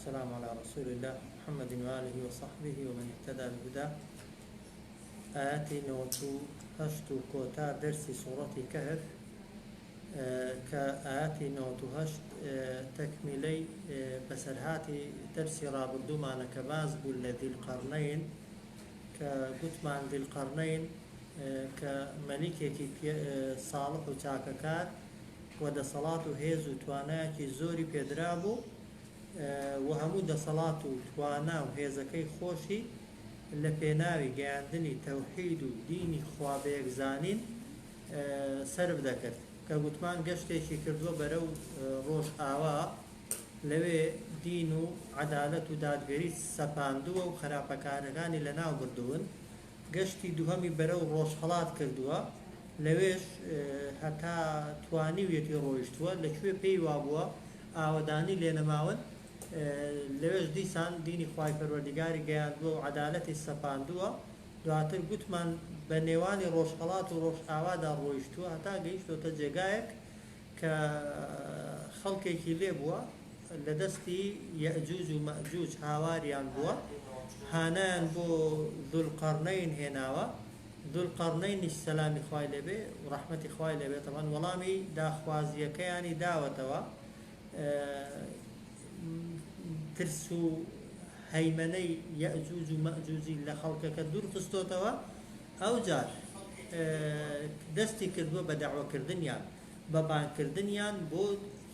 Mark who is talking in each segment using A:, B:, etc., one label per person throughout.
A: والسلام على رسول الله محمد وآله وصحبه ومن اهتدى بهداه. آياتي نوتو هشتو كوتا درسي سورة كهف كآياتي نوتو هشت تكملي بسرهاتي درسي رابردو معنا كباز بول ذي القرنين كقلت مع ذي القرنين كملكي صالح وتاككات ودا صلاة هيز وتواناكي زوري بيدرابو وهمو دەسەڵات و توانا و هێزەکەی خۆشی لە پێناوی گەیاندنی تەوحید و دینی خوابەیەکزانین سەرف دەکرد کە گوتمان گەشتێکی کردووە بەرەو ڕۆژ ئاوا لەوێ دین و عەدالەت و دادگەری سەپاندووە و خراپەکارەکانی لەناو بردوون. گەشتی دووهەمی بەرەو ڕۆژهەڵات کردووە، لەوێش هەتا توانیویەتی ڕۆیشتووە لەکوێ پێی وابووە ئاوەدانی لێنەماون. لەوێش دیسان دینی خوای پەروەردیگاری گەیاندووە و عەدالەتی سەپاندووە. دواتر گوتمان بە نێوانی ڕۆژهەڵات و ڕۆژ ئاوادا ڕۆیشتووە هەتا گەیشتۆتە جێگایەک کە خەڵکێکی لێ بووە لە دەستی یەئجوج و مەئجوج هاواریان بووە، هانایان بۆ ذوالقەرنەین هێناوە. ذوالقەرنەینیش سەلامی خوای لێبێ و ڕەحمەتی خوای لێبێ تەمان وەڵامی داخوازیەکەیانی داوەتەوە. ترس و هەیمەنەی یەئجوج و مەئجوجی لە خەڵکەکە دوور خستۆتەوە. ئەو جار دەستی کردووە بە دەعوەکردنیان، بە بانگکردنیان بۆ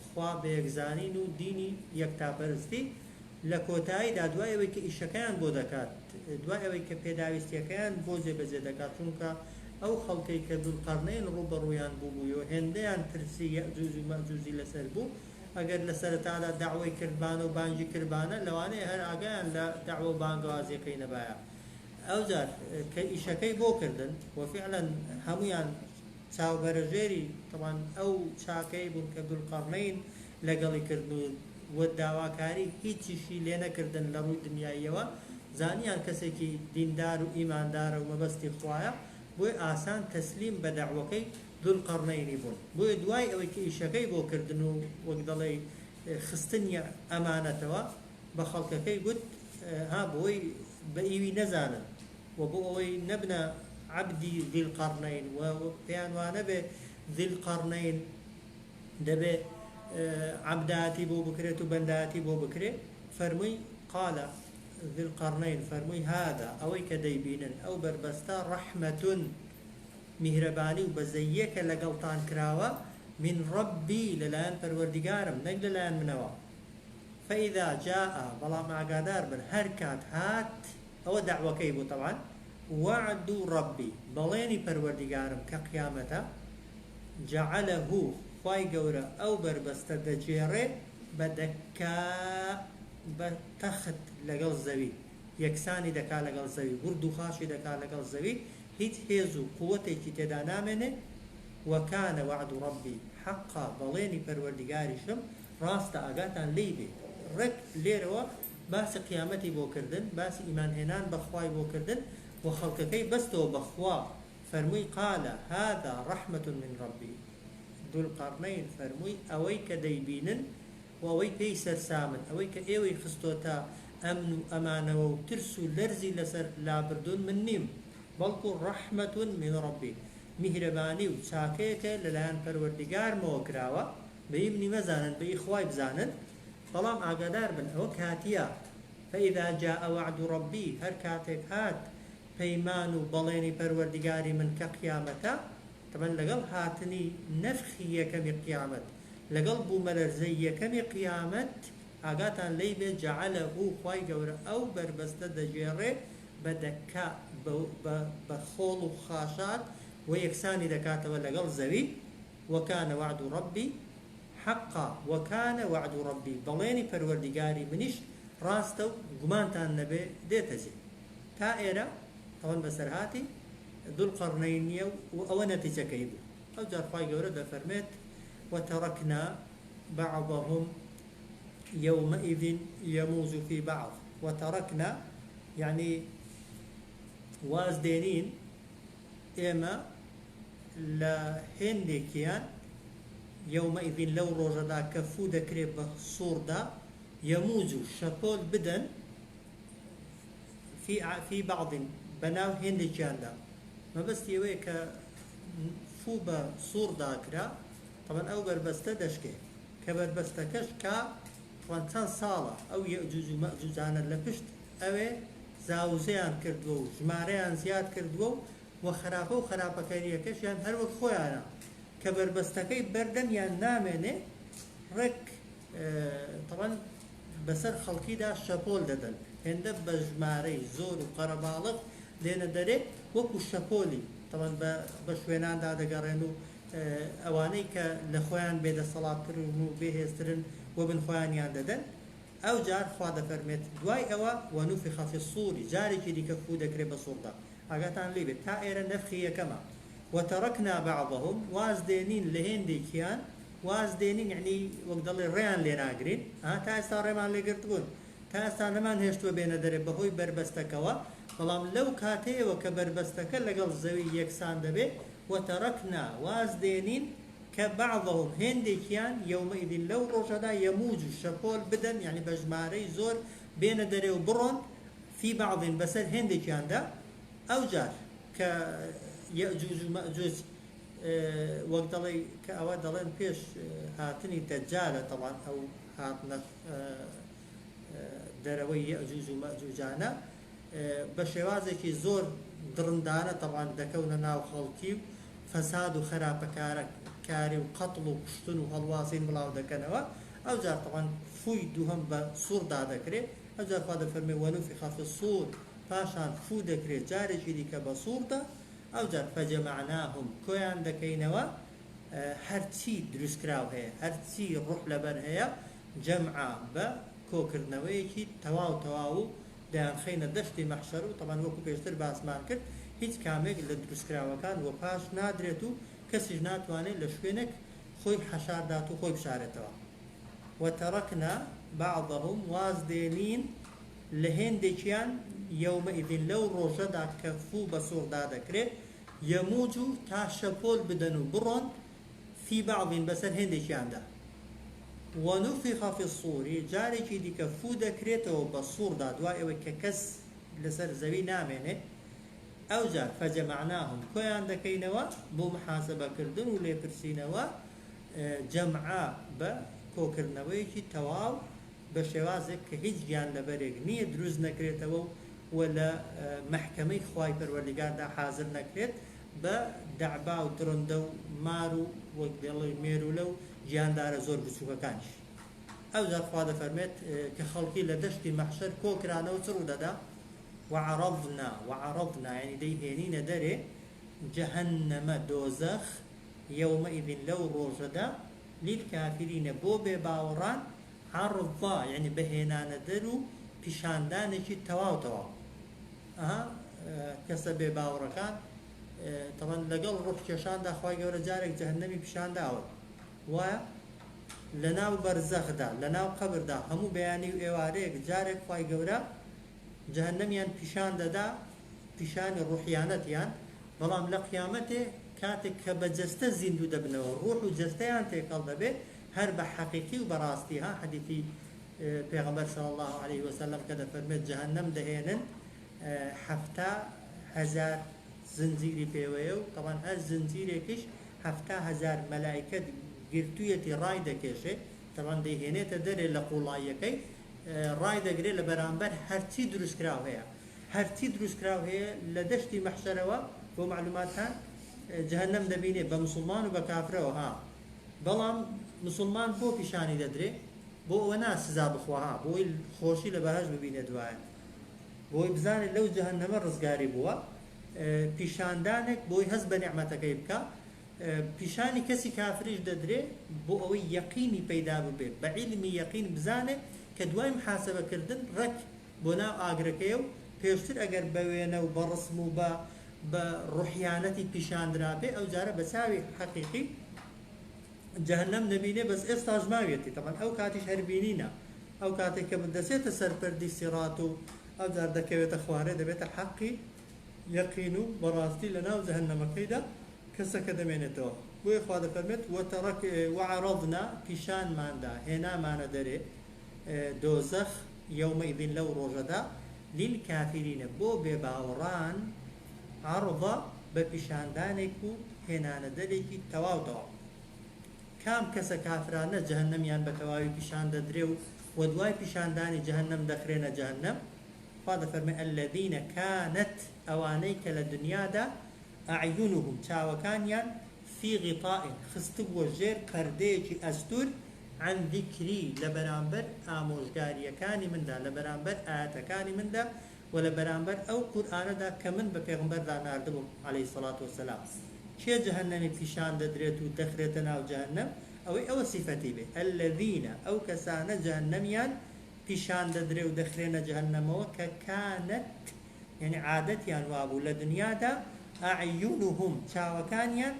A: خوا بەیەکزانین و دینی یەکتاپەرستی. لە کۆتاییدا دوای ئەوەی کە ئیشەکەیان بۆ دەکات، دوای ئەوەی کە پێداویستیەکەیان بۆ جێبەجێ دەکات، چونکە ئەو خەڵکەی کە ذوالقەرنەین ڕوبەڕوویان بووبوویەوە هێندەیان ترسی یەئجوج و مەئجوجی لەسەر بوو. ئەگەر لە سەرەتادا داوای کردبانە و بانگی کردبانە لەوانەیە هەر ئاگایان لە داوە و بانگەوازیەکەی نەبایە. ئەو جار کە ئیشەکەی بۆ کردن و فعلاً هەمویان چاوبەرەژێری تەمان ئەو چاکەی بوون کە ذوالقەرنەین لەگەڵی کردن و داواکاری هیچیشی لێ نەکردن لە ڕووی دنیاییەوە، زانیان کەسێکی دیندار و ئیماندارە و مەبەستی خوایە، بۆی ئاسان تەسلیم بە داوەکەی ذوالقەرنەینی بوون. بۆیە دوای ئەوەی کە ئیشەکەی بۆ کردن و وەک دەڵێ خستنیە ئەمانەتەوە بە خەڵکەکەی گوت ها بۆی بە ئیوی نەزانن و بۆ ئەوەی نەبنە عەبدی ذوالقەرنەین و پێیان وانە بێ ذوالقەرنەین دەبێ عەبداتی بۆ بکرێت و بەنداتی بۆ بکرێت. فەرمووی قالە ذوالقەرنەین فەرمووی هذا ئەوەی کە دەیبینن ئەو بەربەستە ڕەحمەتون میهرەبانی و بەزەییەکە لەگەڵتان کراوە من ڕەبی لەلایەن پەروەردیگارم نەک لەلایەن منەوە. فەئیذا جاء بەڵام ئاگادار بن هەر کات هات، ئەوە داوەکەی بوو تەوان، وعد ڕەبی بەڵێنی پەروەردیگارم کە قیامەتە، جەعەلەهو خوای گەورە ئەو بەربەستە دەجێڕێ بە دەکا بە تەخت لەگەڵ زەوی، یەکسانی دەکا لەگەڵ زەوی، ورد و خاشی دەکا لەگەڵ زەوی، هیچ هێز و قووەتێکی تێدا نامێنێ. وەکانە وعد ڕەبی حەقا بەڵێنی پەروەردیگاریشم ڕاستە، ئاگاتان لێی بێ. ڕێک لێرەوە باسی قیامەتی بۆ کردن، باسی ئیمانهێنان بەخوای بۆ کردن و خەڵکەکەی بەستەوە بەخوا. فەرمووی قالە هذا ڕەحمەت من ڕەبی. ذوالقەرنەین فەرمووی ئەوەی کە دەیبینن و ئەوەی پێی سەرسامن، ئەوەی کە ئێوەی خستۆتە ئەمن و ئەمانەوە و ترس و لەرزی لەسەر لابردون من نیم، بەڵکو ڕەحمەتون من ڕەبی میهرەبانی و چاکەیەکە لەلایەن پەروەردیگارمەوە کراوە، بەی منی مەزانن بەی خوای بزانن. بەڵام ئاگادار بن ئەوە کاتیە. فەئیذا جاء وعد ڕەبی هەر کاتێک هات پەیمان و بەڵێنی پەروەردیگاری من کە قیامەتە، تەمەن لەگەڵ هاتنی نەفخی یەکەمی قیامەت، لەگەڵ بوومەلەرزەی یەکەمی قیامەت، ئاگاتان لێی بێ جەعەلەهو خوای گەورە ئەو بەربەستە دەجێڕێ بە دەکا بە خۆڵ و خاشات و یەکسانی دەکاتەوە لەگەڵ زەوی. وەکانە وعد ڕەبی حەقا وەکانە وعد ڕەبی بەڵێنی پەروەردیگاری منیش ڕاستە و گومانتان نەبێ دێتە جێ. تا ئێرە ئەوەن بەسەرهاتی ذوالقەرنەینیە و ئەوە نەتیجەکەی بوو. ئەو جار خوای گەورە دەفەرمێت وتەڕەکنا بەعضەهم يومئذ يموج في بعض. وتەڕەکنا یعنی واز دێنین ئێمە لە هێندێکیان یومئذ لەو ڕۆژەدا کە فوو دەکرێت بە سووردا يموج شپۆل بدەن في بعض بەناو هێندێکیان دا مەبەستی ئەوەیە کە فوو بە سوور داکرا طبعا ئەو بربەستە دەشکێ کە بربەستەکەش کا طبعا چەند ساڵە ئەو یەئجوج و مەئجوجانە لە پشت ئەوێ زاوزەیان کردووە و ژمارەیان زیاد کردووە و خراپە و خراپەکاریەکەشیان هەر وەک خۆیانە کە بربەستەکەی بەردەمیان نامێنێ ڕێک طبعا بەسەر خەڵکیدا شەپۆل دەدەن هێندە بە ژمارەی زۆر و قەرەباڵغ لێنە دەرێ وەکو شەپۆلی طبعا بە شوێناندا دەگەڕێن و ئەوانەی کە لە خۆیان بێدەسەڵاتترن و بێهێزترن و بن خۆیانیان دەدەن ئەو جار خوا دەفەرمێت دوای ئەوە وەنوفخ فی الصور جارێکی دیکە فوو دەکرێت بە سووردا ئاگاتان لێ بێت تا ئێرە نەفخی یەکەمە وتركنا بعضهم واز دێنین لە هێندێکیان واز دێنین یعنی وەک دەڵێ ڕێیان لێ ناگرین تا ئێستا ڕێمان لێگرت بوون تا ئێستا نەمان هێشتووە بێنە دەرێ بەهۆی بربەستەکەوە بەڵام لەو کاتەیەوە کە بربەستەکە لەگەڵ زەوی یەکسان دەبێت وتركنا واز دێنین کە بعضهم هێندێکیان یومئذ لەو ڕۆژەدا یەموج و شەپۆل بدەن یعنی بە ژمارەی زۆر بێنە دەرێ و بڕۆن في بعض بەسەر هێندێکیاندا ئەو جار کە یەئجوج و مەئجوج وەک دەڵێ کە ئەوە دەڵێن پێش هاتنی دەجالە طبعا ئەو هاتنە دەرەوەی یەئجوج و مەئجوجانە بە شێوازێکی زۆر درندانە طبعا دەکەونە ناو خەڵکی و فەساد و خراپەکاری و قەتڵ و کوشتن و هەڵواسین بڵاو دەکەنەوە ئەو جار طبعا فووی دووهەم بە سووردا دەکرێت ئەو جار خوا دەفەرمێ وەنوفخ فی الصور پاشان فوو دەکرێت جارێکی دیکە بە سووردا ئەو جار فەجەمعناهم کۆیان دەکەینەوە هەرچی دروستکراو هەیە هەرچی ڕوح لەبەر هەیە جەمعا بە کۆکردنەوەیەکی تەواو و دەیان خەینە دەشتی مەحشەر و طبعا وەکو پێشتر باسمان کرد هیچ کامێک لە دروستکراوەکان وە پاش نادرێت و کەسیش ناتوانێت لە شوێنێک خۆی حەشاردات و خۆی بشارێتەوە وتركنا بعضهم واز دێنین لە هێندێکیان یومئذ لەو ڕۆژەدا کە فوو بە سووردا دەکرێت یەموج و تا شەپۆل بدەن و بڕۆن في بعض بەسەر هێندێکیاندا وەنوفخ فی الصور جارێکی دیکە فوو دەکرێتەوە بە سووردا دوای ئەوەی کە کەس لەسەر زەوی نامێنێت ئەو جار فەجەمعناهم کۆیان دەکەینەوە بۆ محاسەبەکردن و لێپرسینەوە جەمعا بە کۆکردنەوەیەکی تەواو بە شێوازێک کە هیچ گیان لەبەرێک نییە دروست نەکرێتەوە و لە مەحکەمەی خوای پەروەردگاردا حازر نەکرێت بە دەعبا و درندە و مار و وەک دەڵێ مێرولە و گیاندارە زۆر بچووکەکانیش ئەو جار خوا دەفەرمێت کە خەڵکی لە دەشتی مەحشەر کۆکرانەوە چ ڕوو دەدا وعرضنا يعني دەیهێنینە دەرێ جەهەنەمە دۆزەخ يومئذ لەو ڕۆژەدا للكافرینە بۆ بێباوەڕان عرضا يعني بهێنانە دەر و پیشاندانێکی تەواو کەسە بێباوەڕەکان طبعا لەگەڵ ڕوحکێشاندا خوای گەورە جارێک جەهەنەمی پیشانداوە وایە لە ناو بەرزەخدا لە ناو قەبردا هەموو بەیانی و ئێوارەیەک جارێک خوای گەورە جەهەنەمیان پیشان دەدا پیشانی ڕوحیانەتیان بەڵام لە قیامەتێ کاتێک کە بە جەستە زیندوو دەبنەوە ڕوح و جەستەیان تێکەڵ دەبێت هەر بە حەقیقی و بەڕاستی حەدیثی پێغەمبەر صلی الله عليه وسلم کە دەفەرمێت جەهەنەم دەهێنن 7,000 زنجیری پێوەیە و طبعا هەر زنجیرێکیش 7,000 مەلایکە گرتوویەتی ڕای دەکێشێت طبعا دەیهێنێتە دەرێ لە قوڵاییەکەی ڕای دەگرێت لە بەرامبەر هەرچی دروستکراو هەیە هەرچی دروستکراو هەیە لە دەشتی مەحشەرەوە بۆ معلوماتان جەهەنەم دەبینێت بە مسلمان و بە کافرەوە بەڵام مسلمان بۆ پیشانی دەدرێت بۆ ئەوە ناسزا بخواها بۆی خۆشی لە بەهەش ببینێت دوایە بۆی بزانێت لەو جەهەنەمە ڕزگاری بووە پیشاندانێک بۆی هەست بە نعمەتەکەی بکە پیشانی کەسی کافریش دەدرێت بۆ ئەوەی یەقینی پەیدا ببێت بە عیلمی یەقین بزانێت کە دوای محاسەبەکردن ڕەک بۆ ناو ئاگرەکەیە و پێشتر ئەگەر بە وێنە و بە ڕسم و بە ڕوحیانەتی پیشاندرا بێ ئەو جارە بە چاوی حەقیقی جەهەنەم دەبینێ بەس ئێستا ژماوێتی تەمان ئەو کاتیش هەربینینە ئەو کاتێک کە دەچێتە سەرپەردی سیڕات و ئەو جار دەکەوێتە خوارێ دەبێتە حەقی یەقین و بەڕاستی لە ناو جەهەنەمەکەیدا کەسەکە دەمێنێتەوە بۆیە خوا دەفەرمێت وعرضنا پیشانماندا هێنامانە دەرێ دۆزەخ یەومەئیذین لەو ڕۆژەدا للکافرینە بۆ بێباوەڕان عەڕضە بە پیشاندانێک و هێنانە دەرێکی تەواو کام کەسە کافرانە جەهەنەمیان بە تەواوی پیشان دەدرێ و دوای پیشاندانی جەهەنەم دەخرێنە جەهەنەم. خوا دەفەرمێ ئەلەذینە کانت ئەوانەی کە لە دنیادا ئەعیونهم چاوەکانیان فی غیطائین خستبووە ژێر پەردەیەکی ئەستور عن ذیکری لە بەرامبەر ئامۆژگاریەکانی مندا، لە بەرامبەر ئاەتەکانی مندا و لە بەرامبەر ئەو قورئانەدا کە من بە پێغەمبەردا ناردبووم عەلەیهی سەڵات وسەلام. کێ جەهەنەمی پیشان دەدرێت و دەخرێتە ناو جەهەنەم؟ ئەوەی ئەوە سیفەتی بێ ئەلەذینە ئەو کەسانە جەهەنەمیان پیشان دەدرێ و دەخرێنە جەهەنەمەوە کە کانت یعنی عادەتیان وابوو لە دنیادا ئەعیونهم چاوەکانیان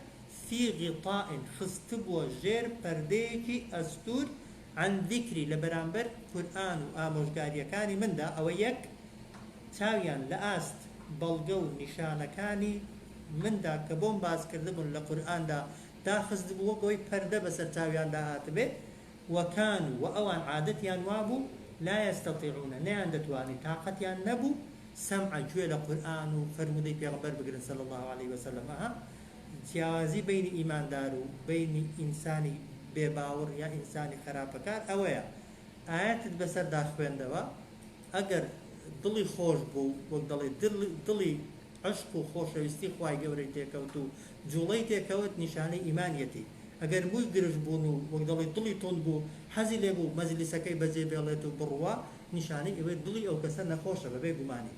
A: فی غیطائین خستبووە ژێر پەردەیەکی ئەستور عن ذیکری لە بەرامبەر قورئان و ئامۆژگاریەکانی مندا. ئەوە یەک چاویان لە ئاست بەڵگە و نیشانەکانی مندا کە بۆم باسکردبوون لە قورئاندا داخست بووە بۆی پەردە بەسەر چاویان داهاتبێ وەکان و ئەوان عادەتیان وابوو لا يستطيعون نەیان دەتوانی تااقەتیان نەبوو سەمع گوێ لە قورئان و فەرمودەی پێغەمبەر بگرن صلی الله عليه وسلم. جیاوازی بینی ئیماندار و بینی ئینسانی بێباوەڕ یا ئینسانی خراپەکار ئەوەیە ئاەتت بەسەر داخوێندەوە ئەگەر دڵی خۆش بوو وەک دەڵێ دڵی عشق و خۆشەویستی خوای گەورەی تێکەوت و جوڵەی تێکەوت نیشانەی ئیمانیەتی. ئەگەر مووی گرژ بوون و وەک دەڵێ دڵی تۆند بوو حەزی لێ بوو مەجلیسەکەی بەجێ بێڵێت و بڕوا نیشانەی ئەوەی دڵی ئەو کەسە نەخۆشە بەبێ گومانی.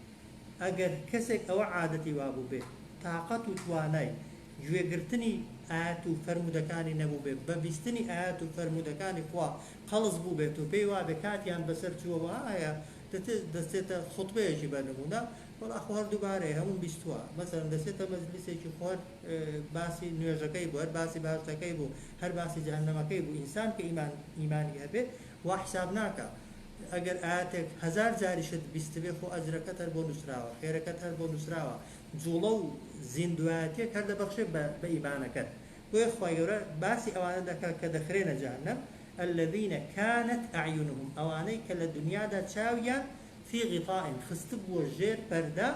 A: ئەگەر کەسێک ئەوە عادەتی وابوو بێ تااقەت و توانای گوێگرتنی ئاەت و فەرمودەکانی نەبوو بێت بەبیستنی ئاەت و فەرمودەکانی خوا قەڵز بوو بێت و پێی وابێ کاتیان بەسەر چووەوە ئایا دەستێتە خوتبەیەکی بەنمونە وەڵا خۆ هەردووبارەیە هەموو بیستووە مەسەڵەن دەستێتە مەجلیسێکی خۆر باسی نوێژەکەی بوو هەر باسی باشەکەی بوو هەر باسی جەهەنەمەکەی بوو ئینسان کە ئیمانی هەبێ وا حساب ناکە. ئەگەر ئاەتێک هەزار جاریشت بیستبێ خۆ ئەجرەکەت هەر بۆ نووسراوە خێرەکەت هەر بۆ نووسراوە جوڵە و زیندوایەتێک هەر دەبەخشێت بە ئیمانەکەت. بۆیە خوای گەورە باسی ئەوانە دەکات کە دەخرێنە جەهەنەم. الذين كانت أعينهم أواني كلا دنيا دا تشاويا في غطاء خستبوا الجير بردا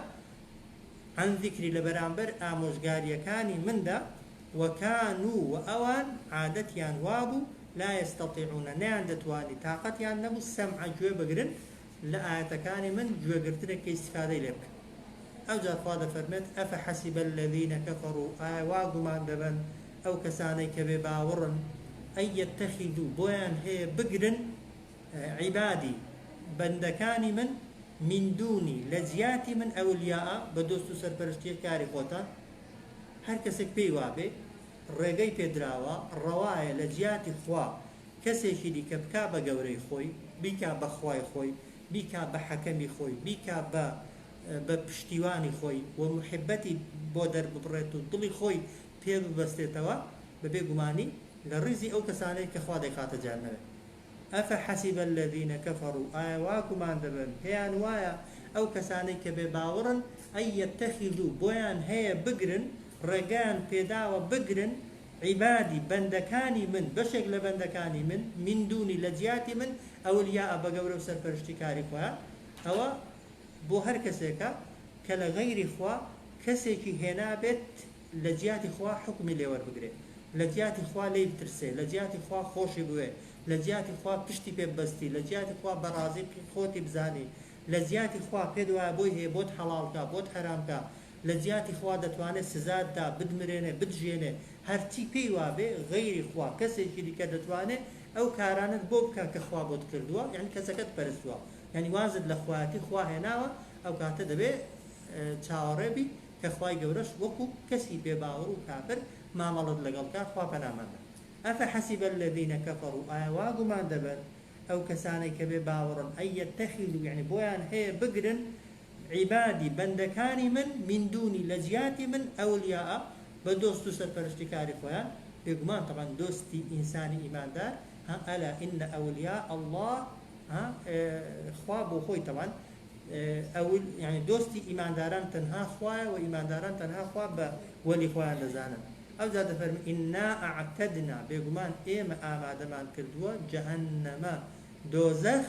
A: عن ذكر لبرامبر آموشغاريا كاني من دا وكانوا وأوان عادتيان وابو لا يستطيعون نان دتواني طاقتيان نبو السمع جوي بقرن لآيات كاني من جوي قرتنا كي استفادة لك. أو جاء فاضة فرمت أفحسب الذين كفروا واقو ما دبن أو كساني كبباورن أن يتخذوا بويان هي بقرن عبادي بندكاني من دوني لجياتي من أولياء بدوستو سرپرشتي كاري خوتا هر كسك بيوابي رقاي بيدراوا رواية لجياتي خوا كسيشي دي كبكا بقوري خوي بيكا بخواي خوي بيكا بحكمي خوي بيكا بپشتیوانی خوي ومحبتي بودر ببريتو ضلي خوي بيب بستيتوا ببي قماني للرزي أو كساني كخوا ديخات جهنم. أفحسب الذين كفروا آيواكم عن دبن هي أنوايا أو كساني كبباورا أن يتخذوا بويان هي بقرن رقان بيداوة بقرن عبادي بندكاني من بشكل بندكاني من دوني لجياتي من أولياء بقورة سرپرشتكاري خوا أو بو هر كسيكا كلا غير خوا كسيكي هنا بيت لجياتي خوا حكمي ليور بقرن لجياتي خوا لي بترسي لجياتي خوا خوشي بوي لجياتي خوا پشتی پێ بەستی لجياتي خوا بەڕازی خۆتی بزاني لجياتي خوا پێدوایە بۆی هەیە بۆت حەڵالکە بۆت حەرامکە لجياتي خوا دەتوانێت سزاتدا بدمرێنێ بدژێنێ هەرچی پێی وابێ غەیری خوا کەسێکی دیکە دەتوانێت ئەو کارانت بۆ بکە کە خوا بۆت کردووە یعنی کەسەکەت پەرستووە یعنی وازت لە خوایەتی خوا هێناوە ئەو کاتە دەبێ چاوەڕێبی کە خوای گەورەش وەکو کەسی بێباوەڕ و کافر مامەڵت لەگەڵکە خوا پەنامەندە. أفحسب الذين كفروا آواغ ما دبن أو كساني كبي باورا أن يتخذوا يعني بويان هي بقرن عبادي بندكاني من دوني لجياتي من أولياء بدوستو سرپرشتكاري خويان بيقمان طبعا دوستي إنساني إيمان دار ألا إن أولياء الله خواب وخوي طبعا أول يعني دوستي إيمان داران تنها خوايا وإيمان داران تنها خواب ولي خويا لزانا أو زاد فرم إنا أعتدنا بيقمان إيما آمادمان كردوا جهنم دوزخ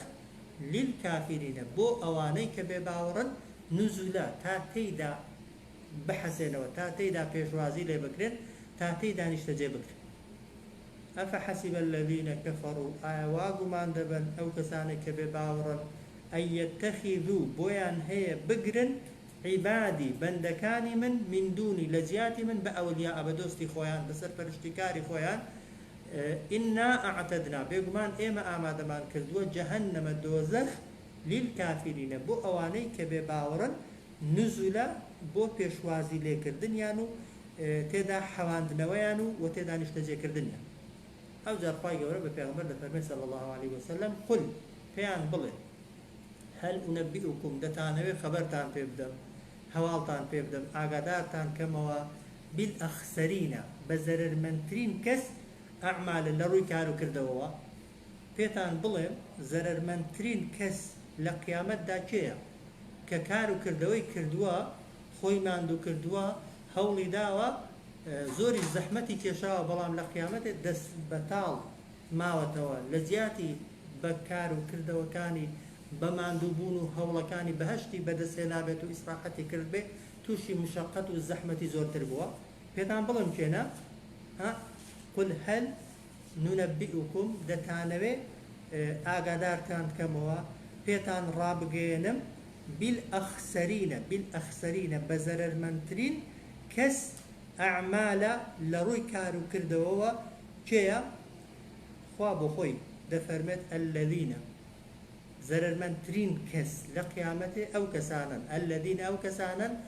A: للكافرين بو أواني كبيباورا نزلا تاتيدا بحسنا وتاتيدا بيشوازي لبكرين تاتيدا نشتجي بكرين أفحسب الذين كفروا آواغ من دبن أو كساني كبيباورا أن يتخذوا بويان هي بقرن عبادي بندكاني من دوني لجياتي من بأولياء أبدوستي خويان بسر فرشتكاري خويان إنا أعتدنا بيقمان إما آمادمان كردوا جهنم الدوزخ للكافرين بو أواني كبيباورا نزلا بو بيشوازي لكردن يانو تيدا حواندنويانو وتيدا نشتجي كردن يانو أو جرفاي قولة بفيغمبر لفرمي صلى الله عليه وسلم قل فيان بلي هل أنبئكم دتانوي خبرتان بيبدم هوالتان بيبدم آقادارتان كموا بالأخسرين بزرر منترين كس أعمال لروي كارو كردوا بيتان بلي زرر منترين كس لقيامت دا كيا ككارو كردوي كردوا خوي ماندو كردوا هولي داوا زۆری زەحمەتی کێشاوە بەڵام لە قیامەتێ دەست بەتاڵ ماوەتەوە لە زیاتی بەکار و کردەوەکانی بە ماندووبوون و هەوڵەکانی بەهەشتی بەدەستهێنابێت و ئیسراحەتی کرد بێ تووشی مشەقەت و زەحمەتی زۆرتر بووە پێتان بڵم کێنە قل هەل نونەبئکم دەتانەوێ ئاگادارتان بکەمەوە پێتان ڕابگەێنم بالئەخسەرینە بە زەرەرمەندترین کەس أعمالا لروي كارو كردوا كيا خواب خوي دفرمت الذين زرر من ترين كس لقيامته أو كسانا الذين أو كسانا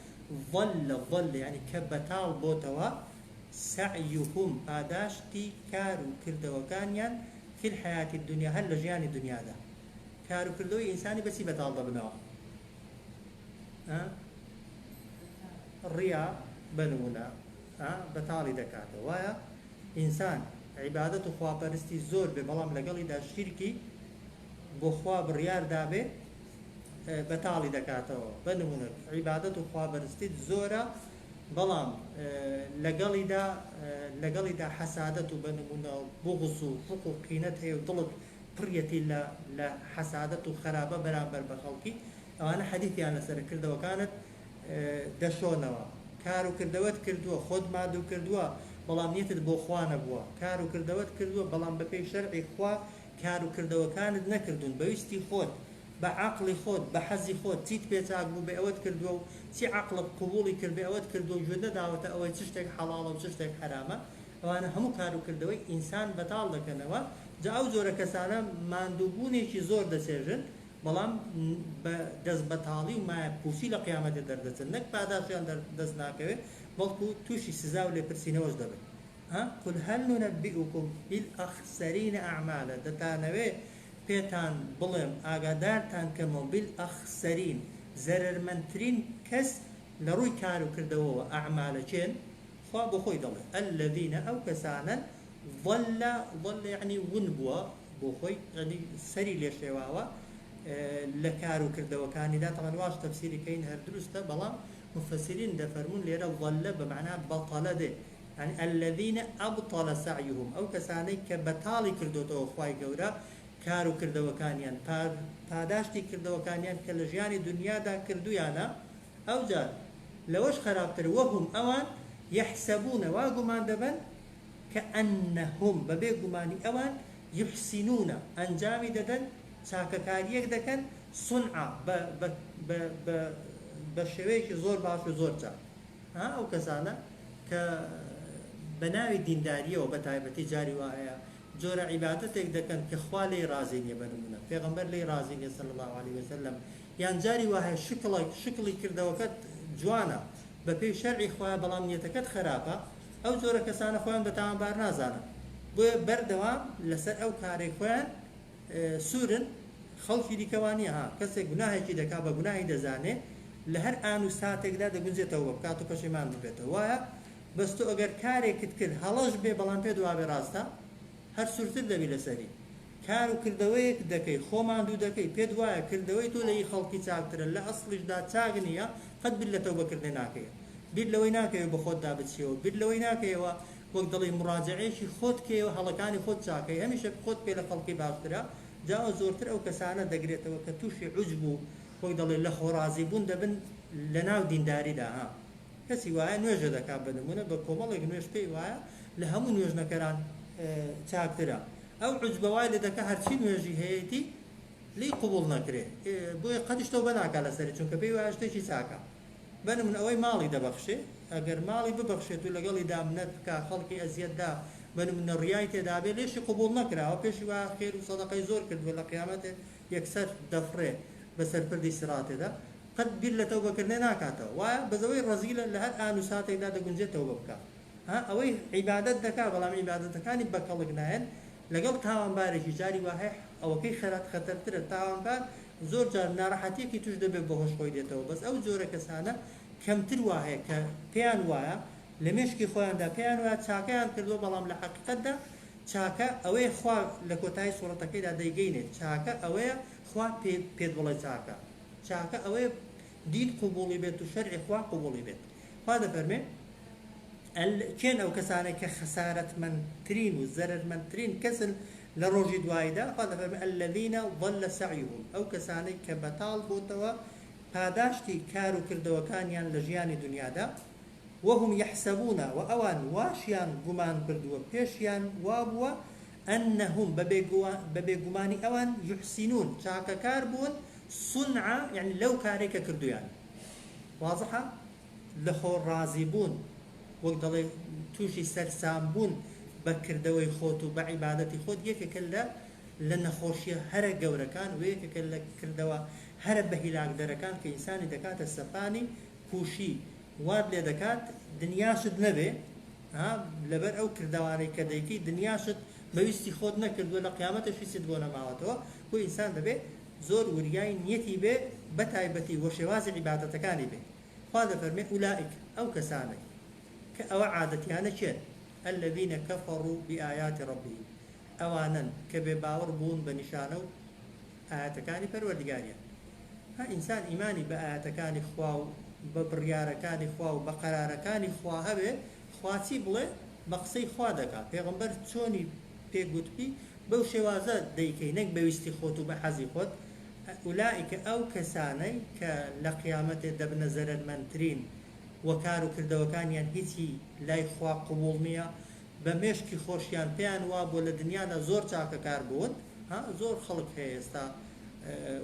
A: ظل يعني كبتال بوتوا سعيهم آداشتي كارو كردوا كانيان في الحياة الدنيا هل لجيان الدنيا دا كارو كردوا إنساني بس بتال ضبنوا الرياء بنونا بەتاڵی دەکاتەوە وایە ئینسان عیبادەت و خواپەرستی زۆر بێ بەڵام لەگەڵیدا شیرکی بۆ خوا بڕیار دابێ بەتاڵی دەکاتەوە بنمونە عیبادەت و خواپەرستیت زۆرە بەڵام لەگەڵیدا حەسادەت و بنمونە بغض و فوق و قینەت هەیە و دڵت پڕیەتی لە حەسادەت و خراپە بەرامبەر بە خەڵکی ئەوانە حەدیثیان لەسەر کردەوەکانت دەشۆنەوە كارو كردوات كردوا خود مادو كردوا بلام نيتت بو خوا نبوا كارو كردوات كردوا بلام بپی شرعي خوا كارو كردوا كانت نكردون بويستي خود بعقل خود بحزي خود تيت بيتاق بو بأوت كردوا تي عقل قبولي كرد بأوت كردوا جودة دعوة أوت تشتك حلال وتشتك حرامة وانا همو كارو كردوا إنسان بطال دكنوا جاو زورا كسانا ماندوبوني شي زور دسيرجن بەڵام دەست بەتاڵی و مایەپوسی لە قیامەتێ دەردەچن نەک پاداشیان دەست ناکەوێت بەڵکو تووشی سزا و لێپرسینەوەش دەبێت قل هەل نونەبئکم بالئەخسەرین ئەعمالە دەتانەوێ پێتان بڵێم ئاگادارتان کەمەوە بالئەخسەرین زەرەرمەندترین کەس لە ڕووی کار و کردەوەوە ئەعمالە چێن خوا بۆ خۆی دەڵێ الذین ئەو کەسانن ضل یعنی ون بووە بۆ خۆی سەری لێ شێواوە لە کار و کردەوەکانیدا تەمەن واش تەفسیری کەین هەر دروستە بەڵام مفسرین دەفەرمون لێرە ضل بەمعنە بەڵتەلە دێ يعني الذين أبطل سعيهم أو كساني كبتالي كردوتو خوای گەورە کار و کردەوەکانیان پاداشتی کردەوەکانیان کە لە ژیانی دنیادا کردویانە ئەو جار لەوەش خراپتر وەهم ئەوان يحسبون واگومان دەبن كأنهم بەبێ گومانی ئەوان يحسنون ئەنجامی دەدەن چاکەکاریەک دەکەن سونعا بە شێوەیەکی زۆر باش و زۆر چاک ئەو کەسانە کە بەناوی دینداریەوە بە تایبەتی جاری وایە جۆرە عیبادەتێک دەکەن کە خوا لێی ڕازی نییە بەنمونە پێغەمبەر لێی ڕازی نییە صلی الله علیه وسلم یان جاری وایە شکڵی کردەوەکەت جوانە بە پێی شەرعی خوا بەڵام نیەتەکەت خراپە ئەو جۆرە کەسانە خۆیان بەتاوانبار نازانن بۆیە بەردەوام لەسەر ئەو کارێک خۆیان سوورن خەڵکی دیکەوانیە کەسێک گوناهێکی دەکا بە گوناهی دەزانێ لە هەر ئان و ساتێکدا دەگونجێتەوە بکات و پەشیمان ببێتەوە وایە بەستۆ ئەگەر کارێکت کرد هەڵەش بێ بەڵام پێ دوابێ ڕاستە هەر سوورتر دەبی لەسەری کار و کردەوەیەک دەکەی خۆماندوو دەکەی پێت وایە کردەوەی تۆ لەی خەڵکی چاکترە لە ئەسڵیشدا چاک نییە قەت بیر لە تەوبەکردنێ ناکەیە بیر لەوەی ناکەوێت بە خۆتدا بچیەوە بیر لەوەی ناکەیەوە وەک دەڵی مڕاجعەیەکی خۆت کێوە هەڵەکانی خۆت چاکەی هەمیشە خۆت پێ لە خەڵکی باشترە جاء زورتر أو كسانة دقريت أو كتوشي عجبو ويضل الله خرازي بون دبن لناو دين داري دا ها كسي وايا نوجه دكا بنمونه بكومل نوج بي وايا لهم نوج نكران تاكترا أو عجب وايا لدكا هرشي نوجي هيتي لي قبول نكره بو قدش تو بناك على سري چونك بي وايا شتي ساكا بنمون أوي مالي دبخشي أجر مالي ببخشي تو لقالي دامنت كا خلقي أزياد دا من الرياية دابي ليش قبول نكره أو بيش خير وصدقة زور كرد ولا قيامته يكسر دفره بس الفردي سراته ده قد بيلا توبة كرنا كاته وبزوي رزيلة لهاد آنو ساتي ده دقنجة توبة بكا ها أوي عبادة دكا بلام عبادة دكاني بكالك ناين لقل تاوان بارش جاري واحد أو كي خيرات خطر تر تاوان بار زور جار ناراحتي كي تجد ببهوش خويدة توبة بس أو زورة كسانة كم تر واحد كبيان واحد لمشكي خوان دا بيان واحد شاكيان كردو بلام لحقيقة دا شاكا أوي خوا لكوتاي صورة كده دايجينه شاكا أوي خوا بيد ولا شاكا شاكا أوي دين قبولي بيت وشرع خوا قبولي بيت هذا فرمي كان أو كسانة كخسارة من ترين وزرر من ترين كسل لروجي دوايدا هذا فرمي الذين ضل سعيهم أو كسانة كبطال بوتوا هاداشتي كارو كردوا كان ين لجيان دنيا دا وهم يحسبون وأوان واشيان قمان كردوا بيشيان وابوا أنهم ببيقماني أوان يحسنون شاكا كاربون صنعة يعني لو كاريكا كردو يعني واضحة لخور رازيبون وقدر توشي سرسامبون بكردوي خوتو بعبادتي خود يكا كلا لنا خوشيا هرا قوركان ويكا كلا كردوا هرا بهلاك دركان كإنسان دكات السفاني كوشي واد لێ دەکات دنیاشت نەبێ لەبەر ئەو کردوانەی کە دەیکەی دنیاشت بەویستی خۆت نەکردووە لە قیامەتە شویست بۆ نەماوەتەوە بۆ ئینسان دەبێ زۆر وریای نیەتی بێ بە تایبەتی وە شێوازی عیبادەتەکانی بێ خوا دەفەرمێ ئولائیک ئەو کەسانەی کە ئەوە عادەتیانە چێن الذين كفروا بآيات ربهم ئەوانن کە بێ باوەڕ بوون بە نیشانە و ئاەتەکانی پەروەردگاریان ها ئینسان ئیمانی بە ئاەتەکانی خوا و بە بڕیارەکانی خوا و بە قەرارەکانی خوا هەبێ خواچی بڵێ بە قسەی خوا دەکات پێغەمبەر چۆنی پێگوتبی بەو شێوازە دەیکەی نەک بەویستی خۆت و بە حەزی خۆت ئولائیکە ئەو کەسانەی کە لە قیامەتێ دەبنە زەرەرمەندترین وە کار و کردەوەکانیان هیچی لای خوا قبوڵ نییە بە مێشکی خۆشیان پێیان وا بۆ لە دنیادا زۆر چاکە کار بوون زۆر خەڵک هەیە ئێستا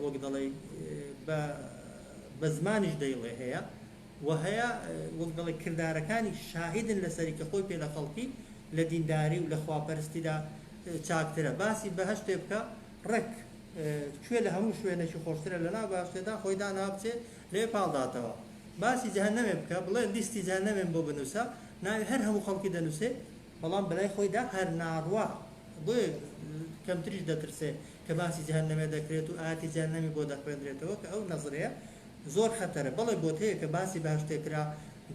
A: وەک دەڵێ بە زمانیش دەیڵێ هەیە و هەیە وەک دەڵێ کردارەکانی شاهیدن لەسەری کە خۆی پێ لە خەڵکی لە دینداری و لە خواپەرستیدا چاکترە باسی بەهەشتێ بکە ڕێک کوێ لە هەموو شوێنێکی خۆشترە لەناو باشتێدا خۆی دانابچێ لێ پاڵداتەوە باسی جەهەنەمێ بکە بڵێ لیستی جەهەنەمێن بۆ بنووسە ناوی هەر هەموو خەڵکی دەنووسێ بەڵام بەلای خۆیدا هەر ناڕوا بۆیە کەمتریش دەترسێ کە باسی جەهەنەمێ دەکرێت و ئاەتی جەهەنەمی بۆ دەخوێنرێتەوە کە ئەو نەزرەیە زۆر خەتەرە بەڵێ بۆت هەیە کە باسی باشتێکرا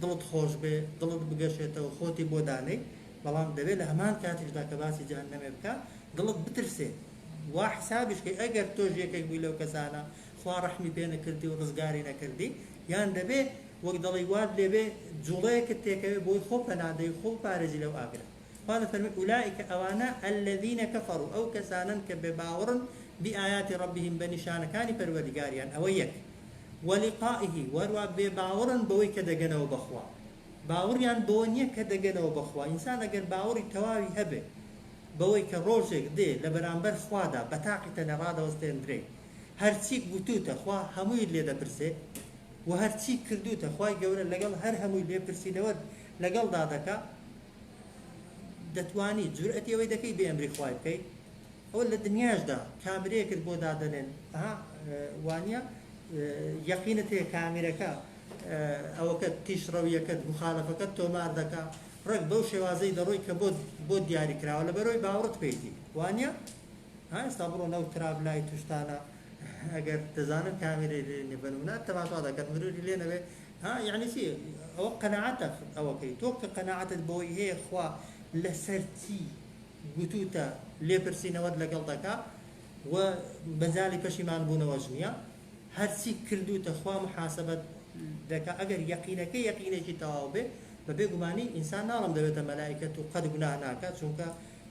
A: دڵت خۆش بێ دڵت بگەشێتەوە خۆتی بۆ دانەی بەڵام دەبێت لە هەمان کاتیشدا کە باسی جەهەنەمێ بکە دڵت بترسێ وا حسابیش کە ئەگەر تۆش یەکێک بووی لەو کەسانە خوا ڕەحمی پێ نەکردی و ڕزگاری نەکردی یان دەبێ وەک دەڵێ وات لێبێ جوڵەیەکت تێکەوێ بۆی خۆ پەنادەی خۆ پارێزی لەو ئاگرە خوا دەفەرمێ ئولائیک ئەوانە الذین کەفەڕوا ئەو کەسانن کە بێباوەڕن بآیاتی ربهم بەنیشانەکانی پەروەردگاریان ئەوە یەک ولقائه وروا بباورن بوي كدغنو بخوا باوريان بونيه كدغنو بخوا انسان اگر باوري تواوي هبه بوي كروجك دي لبرانبر خوادا بتاقي تنرادا واستندري هرچی گوتوته خوا هموی لی دپرسه و هرچی کردوته خوای گوره لگل هر هموی لی پرسیدود لگل دادکا دتوانی جرأتی وی دکی به امری خوای کی اول دنیاش دا کامری کرد بود دادنن وانیا یقینته کامرەکە ئەوەکە تیشڕەویەکەت مخالفەکەت تۆمار دەکا ڕێک بەو شێوازەی دەڕۆی کە بۆ دیاری کراوە لە بەرۆی باوەڕت پێیتی وانە ئێستا بڕۆ نەو ترابلای توشتانە ئەگەر دەزانن کامێرەی لێ بنوونە تەماشا دەکەن مروری لێ نەوێ یعنی چی ئەوە قەناعەتە ئەوەکەی تۆ کە قەناعەتت بۆی هەیە خوا لەسەر چی گوتوتە لێپرسینەوەت لەگەڵ دەکا و بەجالی پەشیمان بوونەوەش نییە هەرچی کردوتە خوا محاسبەت دەکا ئەگەر یەقینەکەی یەقینێکی تەواو بێ بە بێگومانی ئینسان ناڵم دەبێتە مەلایکەت و قەد گوناه ناکات چونکە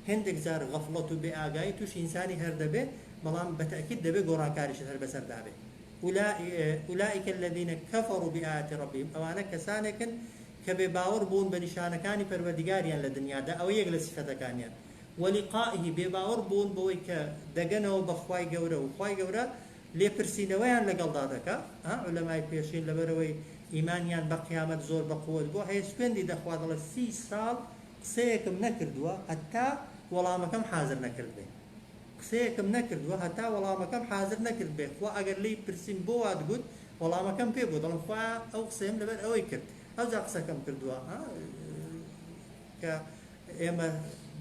A: هەندێک جار غەفڵەت و بێ ئاگایی توش ئینسانی هەر دەبێ بەڵام بەتأكيد دەبێت گۆڕانکاریشت هەر بەسەر دابێت. أولئك الذين كفروا بآيات ربهم ئەوانە کەسانێکن کە بێ باوەڕ بوون بە نیشانەکانی پەروەردیگاریان لە دنیادا ئەوە یەک لە سیفەتەکانیان وەلیقائه بێ باوەڕ بوون بەوەی کە دەگەنەوە بە خوای گەورە و خوای گەورە لێپرسینەوەیان لەگەڵدا دەکا عولەمای پێشین لەبەرەوەی ئیمانیان بە قیامەت زۆر بەقووت بووە هەیە سوێندی دەخوا دەڵێ 30 ساڵ قسەیەکم نەکردووە هەتا وەڵامەکەم حازر نەکرد بێ قسەیەکم نەکردووە هەتا وەڵامەکەم حازر نەکرد بێ خوا ئەگەر لی پرسیم بۆ وا دەگوت وەڵامەکەم پێ بوو دەڵم خوا ئەو قسەیم لەبەر ئەوەی کرد ئەوجا قسەکەم کردووە کە ئێمە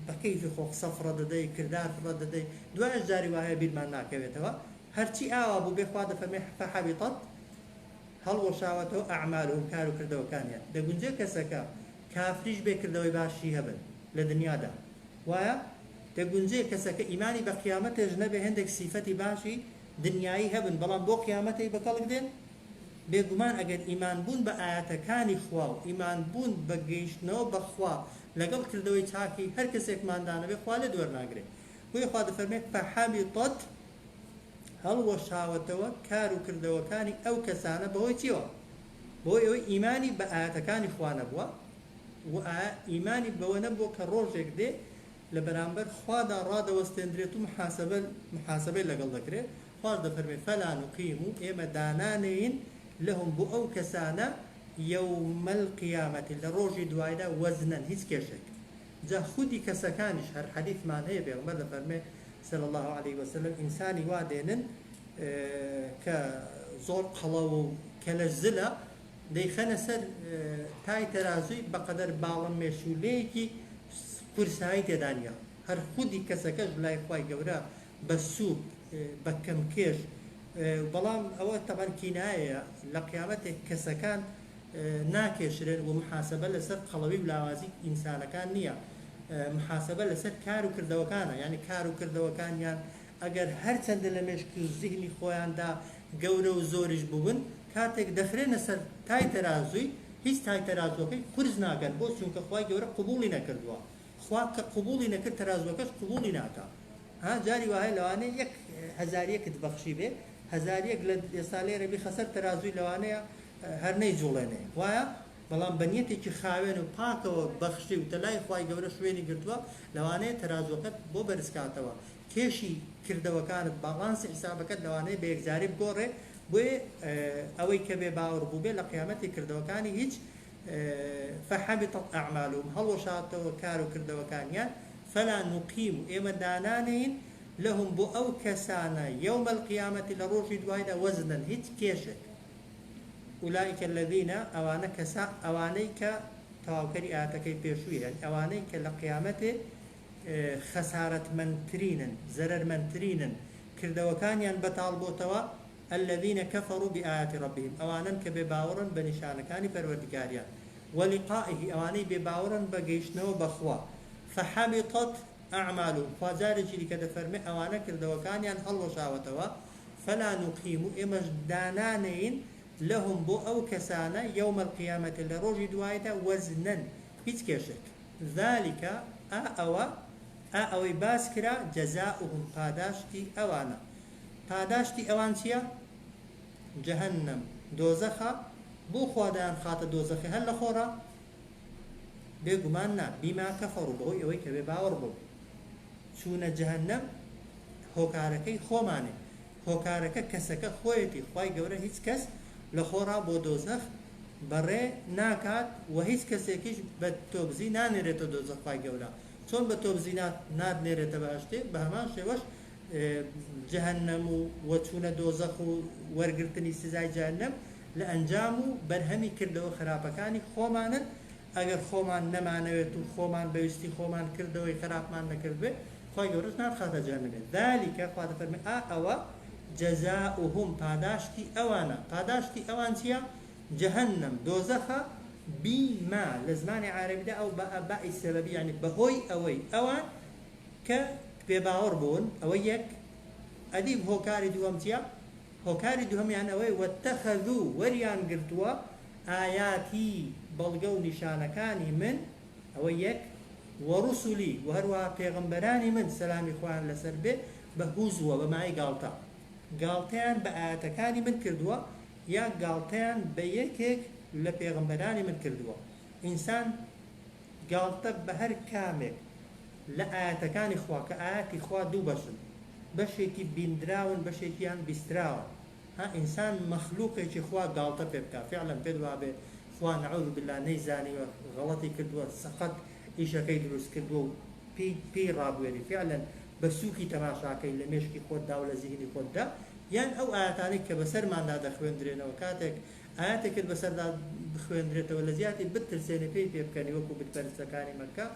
A: بەکەیفی خۆ قسە فڕە دەدەی کردار فڕە دەدەی دوای جاری وایە بیرمان ناکەوێتەوە هەرچی ئاوا بوو بێ خوا دەفەرمێ فەحەبیطەت هەڵوەشاوەتەوە ئەعمالهم کار و کردەوەکانیان دەگونجێ کەسەکە کافریش بێ کردەوەی باشی هەبن لە دنیادا وایە دەگونجێ کەسەکە ئیمانی بە قیامەتێژ نەبێ هەندێک سیفەتی باشی دنیایی هەبن بەڵام بۆ قیامەتەی بەکەڵک دێن بێگومان ئەگەر ئیمان بوون بە ئاەتەکانی خوا و ئیمان بوون بە گەیشتنەوە بەخوا لەگەڵ کردەوەی چاکی هەر کەسێکماندانەبێ خوا لێ دووەرناگرێت بۆیە خوا دەفەرمێت فەحەبیطەت هەڵوەشاوەتەوە کار و کردەوەکانی ئەو کەسانە بەهۆی چیوە بۆی ئەوەی ئیمانی بە ئاەتەکانی خوا نەبووە و ئیمانی بەوە نەبووە کە ڕۆژێک دێ لە بەرامبەر خوادا ڕادەوەستێنرێت و محاسبەی لەگەڵ دەکرێت خواش دەفەرمێت فەلا نوقیم و ئێمە دانانەین لەهم بۆ ئەو کەسانە یەومە القیامەتی لە ڕۆژی دوایدا وەزنەن هیچ کێشێک جا خودی کەسەکانیش هەر حەدیثمان هەیە پێغەمبەر دەفەرمێت صلى الله عليه وسلم إنساني وادين كزور قلو كالزلة دي خنسر تاي ترازوي بقدر بالم مشوليكي فرساي تدانيا هر خودي كسكج لا يخواي جورا بسوب بكم كيش بلام أول طبعا كناية لقيامته كسكان ناكشرين ومحاسبة لسر قلوي بلاوازي إنسان كان نيا محاسبة لسر كارو كردوكانا يعني كارو كردوكان يعني اگر هر چند لمشک ذهنی خویان دا گەورە و زۆریش بوون کاتێک دەخرێنە سەر تای تەرازوی هیچ تای تەرازوەکەی قورس ناکەن بۆ چونکە خوای گەورە قبوڵی نەکردووە خوا کە قبوڵی نەکرد تەرازوەکەش قبوڵی ناکا ها جاری وایە لەوانەیە 1000 بەخشی بێ 1000 لە ئێستا لێرە بخەسەر تەرازوی لەوانەیە هەر نەیجوڵێنێ وایە بەڵام بەنیەتێکی خاوێن و پاکەوە بەخشی و تەلای خوای گەورە شوێنی گرتووە لەوانەیە تەرازوەکەت بۆ بەرزکاتەوە کێشی کردەوەکانت باڵانسی حسابەکەت لەوانەیە بە یەکجاری بگۆڕێ بۆیە ئەوەی کە بێ باوەڕ بوو بێ لە قیامەتی کردەوەکانی هیچ فەحەبیطەت ئەعمالهم هەڵوەشاتەوە کار و کردەوەکانیان فەلا نوقیم و ئێمە دانانەین لەهم بۆ ئەو کەسانە یەومە القیامەتی لە ڕۆژی دوایدا وەزنن هیچ کێشێک ئولائیکە الذینە ئەوانە کەسا ئەوانەی کە تەواوکەری ئاەتەکەی پێشوویە ئەوانەی کە لە قیامەتێ خەسارەتمەندترینن زەرەرمەندترینن کردەوەکانیان بەتاڵ بۆتەوە الذين كفروا بآيات ربهم أوانن كبباورن بنشانكاني پروردگاريان ولقائه أواني بباورن بگيشنو بخوا فحبطت أعمالهم فزارجي لكذا فرمي أوانا كردوكانيان هلوشاوتوا فلا نقيم إمج دانانين لهم بو أو كسانا يوم القيامة لروج دوايدا وزنا بيتكشك ذلك أوي باسكرا جزاؤهم قاداشتي أوانا قاداشتي أوان چيا جهنم دوزخا بو خوادان خاطر دوزخي هل لخورا بيقماننا بما كفروا بغوي أوي كبه باور بو چون جهنم هوكاركي خوماني هوكاركا كسكا خويتي خواي قورا هيت كس لخورا بو دوزخ بري ناكات وهيت كسيكيش بتوبزي نانيرتو دوزخ خواي قورا چون بتوبزي ناد نيرتو باشتي بهمان شوش جهنم وچون دوزخ ورگرتنی سزای جهنم لأنجام برهمی کردو خرابکانی خومانن اگر خومان نمانویت و خومان بوستی خومان کردو خرابمان نکرده خواه گورس نرخات جهنم ذالک خواه فرمی آوا جزاؤهم پاداشتی اوانا پاداشتی اوان چیا جهنم دوزخ بما لزمان عربی ده او باء السببی يعني بهوي اوي اوان ك بباور بون او يك اديب هوكاري دوام تيا هوكاري دوام يعني اوي واتخذوا وريان قرتوا آياتي بلغو نشانكاني من او يك ورسلي وهروا پیغمبراني من سلام اخوان لسربه بە هوزووە بەمای گاڵتە گاڵتەیان بە ئاەتەکانی من کردووە یا گاڵتەیان بە یەکێک لە پێغەمبەرانی من کردووە ئینسان گاڵتە بە هەر کامێک لە ئاەتەکانی خوا کە ئاەتی خوا دوو بەشن بەشێکی بیندراون بەشێکیان بیستراوە ها ئینسان مەخلوقێکی خوا گاڵتە پێ بکە فعلا پێ وابێ خوا نەعوذ بالله نەیزانیوە غەڵەتی کردووە سەقەت ئیشەکەی دروست کردووە و پێی ڕابوێری فعلا بە سووکی تەماشاکەی لە مێشکی خۆتدا و لە زیهنی خۆتدا یان ئەو ئاەتانەی کە بەسەرماندا دەخوێندرێنەوە کاتێک ئاەتێکت بەسەردا بخوێندرێتەوە لە زیاتی بترسێنێ پێی پێ بکەنی وەکو بتپەرستەکانی مەکە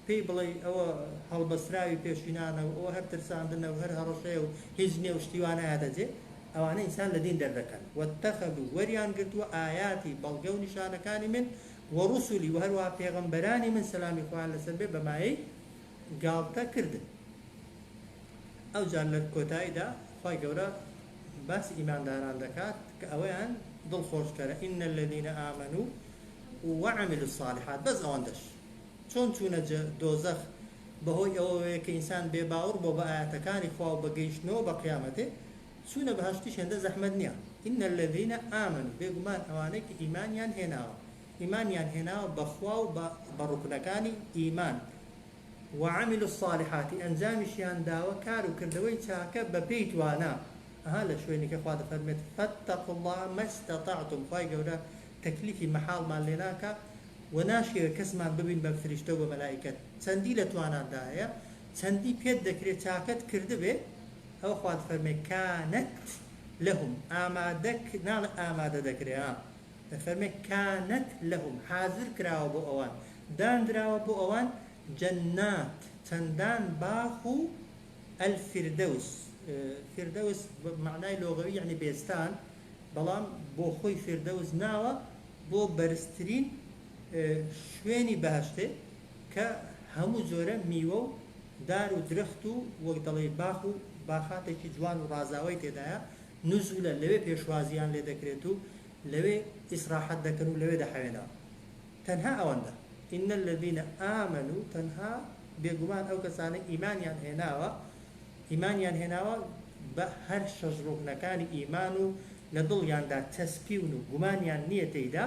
A: پێی بڵێ ئەوە هەڵبەسراوی پێشینانە و ئەوە هەر ترساندنە و هەر هەڕەشەیە و هیچ نییە و شتیوانە هاتەجێ ئەوانە ئینسان لە دین دەردەکەن وەتەخەذوا وەریان گرتووە ئاياتی بەڵگە و نیشانەکانی من وەڕوسولی و هەروەها پێغەمبەرانی من سەلامی خوایان لەسەر بێ بەمایەی گاڵتە کردن ئەو جار لە کۆتاییدا خوای گەورە باسی ئیمانداران دەکات کە ئەوەیان دڵخۆشکەرە ئین الذین ئامنوا وعملوا الصالحات بەس ئەوەندەش چۆن چوونە دۆزەخ بەهۆی ئەوەیە کە ئینسان بێباوەڕ بۆ بە ئاەتەکانی خوا و بەگەیشتنەوە بە قیامەتێ چوونە بەهەشتیش هێندە زەحمەت نییە ئین الذین ئامنوا بێگومان ئەوانەی کە ئیمانیان هێناوە بەخوا و بە ڕوکنەکانی ئیمان وعملوا الصالحات ئەنجامیشیان داوە کار و کردەوەی چاکە بە پێی توانە ئەها لە شوێنی کە خوا دەفەرمێت فاتقوا الله ما استطعتم خوای گەورە تەکلیفی مەحاڵمان لێ ناکە و ناشێوە کەسمان ببین بە فریشتە و بە مەلایکەت چەندی لە تواناندایە چەندی پێت دەکرێت چاکەت کردبێ ئەو خوا دەفەرمێت کانەت لەهم ناڵە ئامادە دەکرێت دەفەرمێت کانەت لەهم حازر کراوە بۆ ئەوان دانراوە بۆ ئەوان جەنات چەندان باخ و الفردەوس فردەوس معنای لۆغەوی یعنی بێستان بەڵام بۆ خۆی فردەوس ناوە بۆ بەرزترین شوێنی بەهەشتێ کە هەموو جۆرە میوە و دار و درەخت و وەک دەڵێ باخ و باخاتێکی جوان و ڕازاوی تێدایە نزولە لەوێ پێشوازیان لێ دەکرێت و لەوێ ئیسراحەت دەکەن و لەوێ دەحەوێنەوە تەنها ئەوەندە ئین الذین ئامنوا تەنها بێگومان ئەو کەسانە ئیمانیان هێناوە بە هەر شەش ڕوکنەکانی ئیمان و لە دڵیاندا تەسپیون و گومانیان نییە تێیدا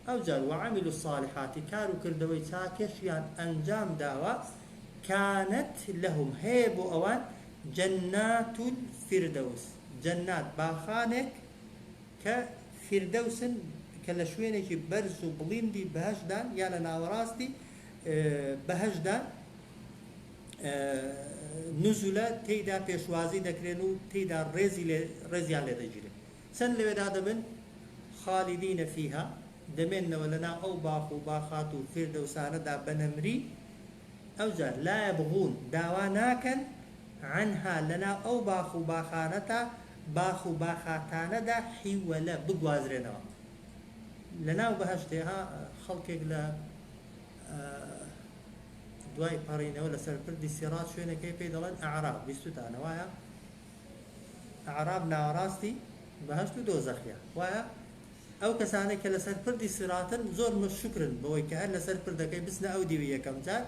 A: ئەو جار وعملوا الصالحات کار و کردەوەی چاکەشیان ئەنجام داوە کانەت لەهم هەیە بۆ ئەوان جەنات الفردەوس جەنات باخانێک کە فردەوسن کە لە شوێنێکی بەرز و بڵیندی بەهەشدان یا لە ناوەڕاستی بەهەشدان نزولە تێیدا پێشوازی دەکرێن و تێیدا ڕێزیان لێ دەگیرێت چەند لەوێدا دەبن خالیدینە فیها دەمێننەوە لەناو ئەو باخ و باخات و فردەوسانەدا بەنەمری ئەو جار لا یەبغون داوا ناکەن عنها لەناو ئەو باخ و باخاتانەدا حیوەلە بگوازرێنەوە لەناو بەهەشتێها خەڵکێک لە دوای پەڕینەوە لەسەر پردی سیرات شوێنەکەی پێی دەڵێن ئەعراب بیستوتانە وایە ئەعراب ناوەڕاستی بەهەشت و دۆزەخیە وایە ئەو کەسانێک کە لەسەر پردی سیراتن زۆر مشکرن بەوەی کە هەر لەسەر پردەکەی بچنە ئەو دیوی یەکەم جار